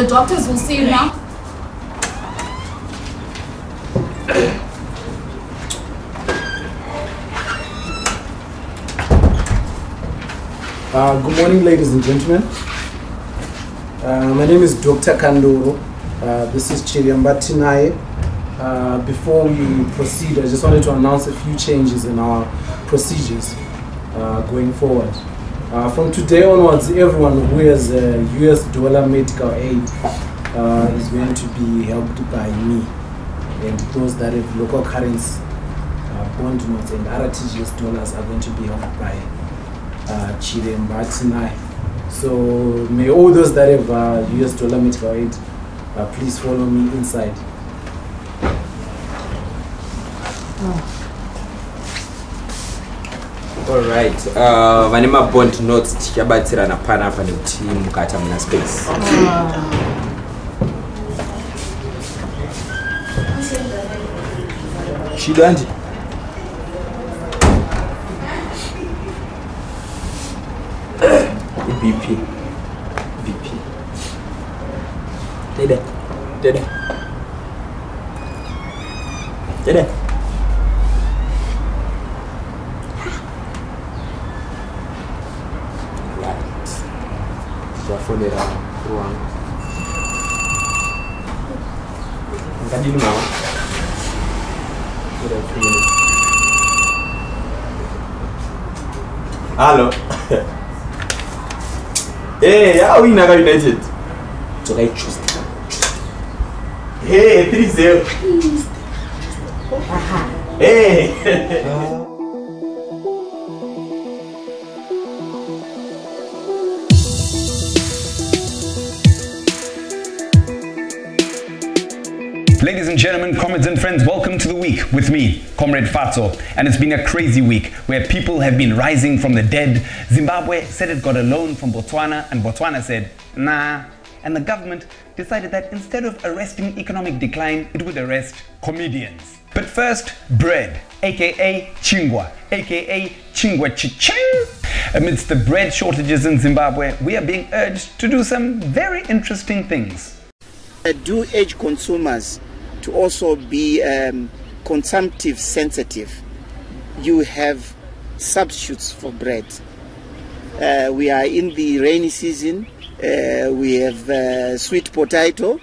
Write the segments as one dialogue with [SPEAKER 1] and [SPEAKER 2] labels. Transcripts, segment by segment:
[SPEAKER 1] The doctors will see you now.
[SPEAKER 2] Good morning, ladies and gentlemen. My name is Dr. Kandoro. This is Chiriambatinaye. Before we proceed, I just wanted to announce a few changes in our procedures going forward. From today onwards, everyone who has a US dollar medical aid is going to be helped by me. And those that have local currency bond notes and RTGS dollars are going to be helped by Chiriambatinaye. So may all those that have US dollar medical aid please follow me inside.
[SPEAKER 3] Alright, vanema bond notes tichabatsirana pana apa nekuti mukata muna space. Shidandi. BP. Dede. Right. Jafonera ruang. Tadi lu mau? Udah 3 minutes. Halo. Hey, how are you now United? So I choose. Hey, 3-0. Hey.
[SPEAKER 4] Ladies and gentlemen, comrades and friends, welcome to the week with me, Comrade Fatso. And it's been a crazy week where people have been rising from the dead. Zimbabwe said it got a loan from Botswana, and Botswana said, nah. And the government decided that instead of arresting economic decline, it would arrest comedians. But first, bread, aka chingwa, aka chingwa chiching. Amidst the bread shortages in Zimbabwe, we are being urged to do some very interesting things.
[SPEAKER 5] Do urge consumers to also be consumptive sensitive. You have substitutes for bread. We are in the rainy season. We have sweet potato,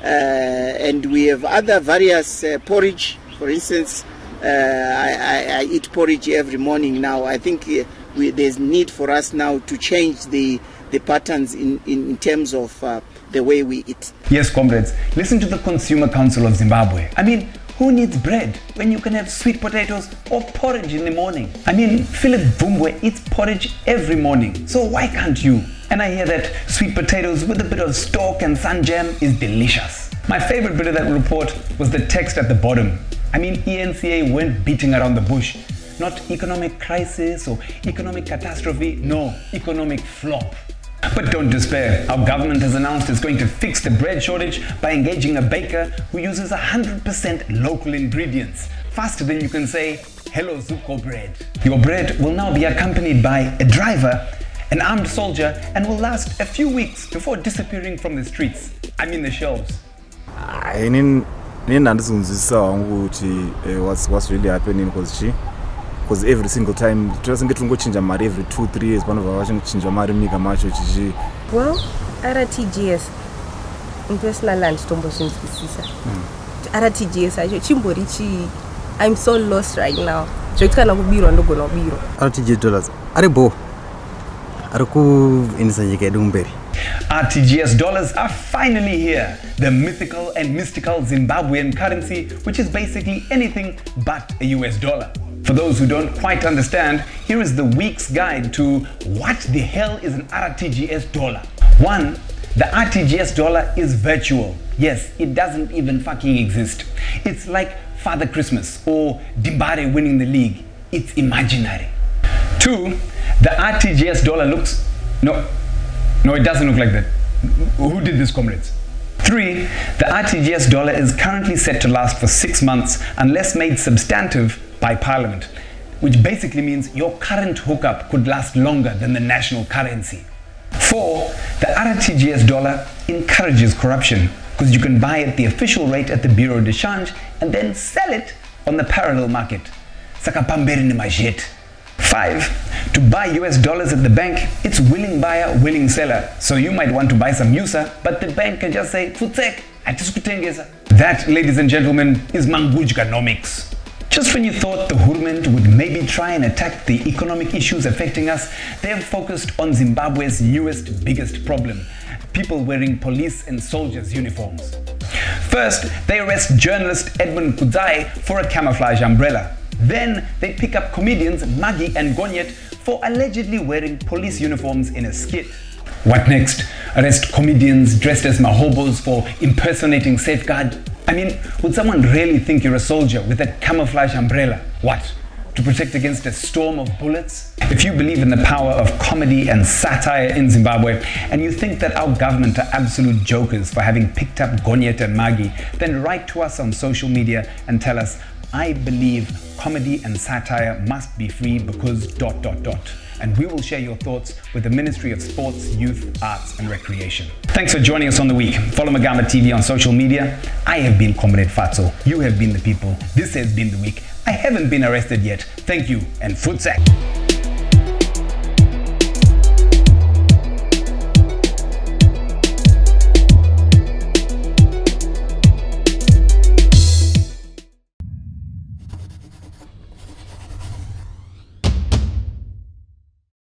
[SPEAKER 5] and we have other various porridge. For instance, I eat porridge every morning now. I think there's need for us now to change the patterns in terms of the way we eat.
[SPEAKER 4] Yes, comrades, listen to the Consumer Council of Zimbabwe. I mean, who needs bread when you can have sweet potatoes or porridge in the morning? I mean, Philip Vumbwe eats porridge every morning, so why can't you? And I hear that sweet potatoes with a bit of stork and sun jam is delicious. My favorite bit of that report was the text at the bottom. I mean, ENCA weren't beating around the bush. Not economic crisis or economic catastrophe, no, economic flop. But don't despair, our government has announced it's going to fix the bread shortage by engaging a baker who uses 100% local ingredients, faster than you can say, hello Zuko bread. Your bread will now be accompanied by a driver, an armed soldier, and will last a few weeks before disappearing from the streets. I mean the shelves.
[SPEAKER 6] What's really happening because every single time change mari every 2-3 years one of our change mari mnika macho chichi.
[SPEAKER 7] Well, RTGS in personal land tombo sinskisisa. RTGS acho chimborichi. I'm so lost right now. Chokana kubiro ndogo no biro.
[SPEAKER 8] RTGS Dollars. Arebo. Ariku insajike dumberi.
[SPEAKER 4] RTGS Dollars are finally here. The mythical and mystical Zimbabwean currency, which is basically anything but a US dollar. For those who don't quite understand, here is the week's guide to what the hell is an RTGS dollar. 1. The RTGS dollar is virtual. Yes, it doesn't even fucking exist. It's like Father Christmas or Dimbare winning the league. It's imaginary. 2. The RTGS dollar looks... No, it doesn't look like that. Who did this, comrades? 3. The RTGS dollar is currently set to last for 6 months unless made substantive by Parliament, which basically means your current hookup could last longer than the national currency. 4. The RTGS dollar encourages corruption because you can buy at the official rate at the Bureau de Change and then sell it on the parallel market. Saka pamberi ni majet. 5. To buy US dollars at the bank, it's willing buyer, willing seller. So you might want to buy some USA, but the bank can just say, Futsek, atisukutengeza. That, ladies and gentlemen, is Mangujganomics. Just when you thought the Hurment would maybe try and attack the economic issues affecting us, they've focused on Zimbabwe's newest, biggest problem: people wearing police and soldiers' uniforms. First, they arrest journalist Edmund Kudzai for a camouflage umbrella. Then, they pick up comedians Maggie and Gonyet for allegedly wearing police uniforms in a skit. What next? Arrest comedians dressed as mahobos for impersonating Safeguard? I mean, would someone really think you're a soldier with a camouflage umbrella? What? To protect against a storm of bullets? If you believe in the power of comedy and satire in Zimbabwe, and you think that our government are absolute jokers for having picked up Gonyet and Magi, then write to us on social media and tell us, I believe comedy and satire must be free because ... And we will share your thoughts with the Ministry of Sports, Youth, Arts and Recreation. Thanks for joining us on The Week. Follow Magamba TV on social media. I have been Comrade Fatso. You have been the people. This has been The Week. I haven't been arrested yet. Thank you and Futsek.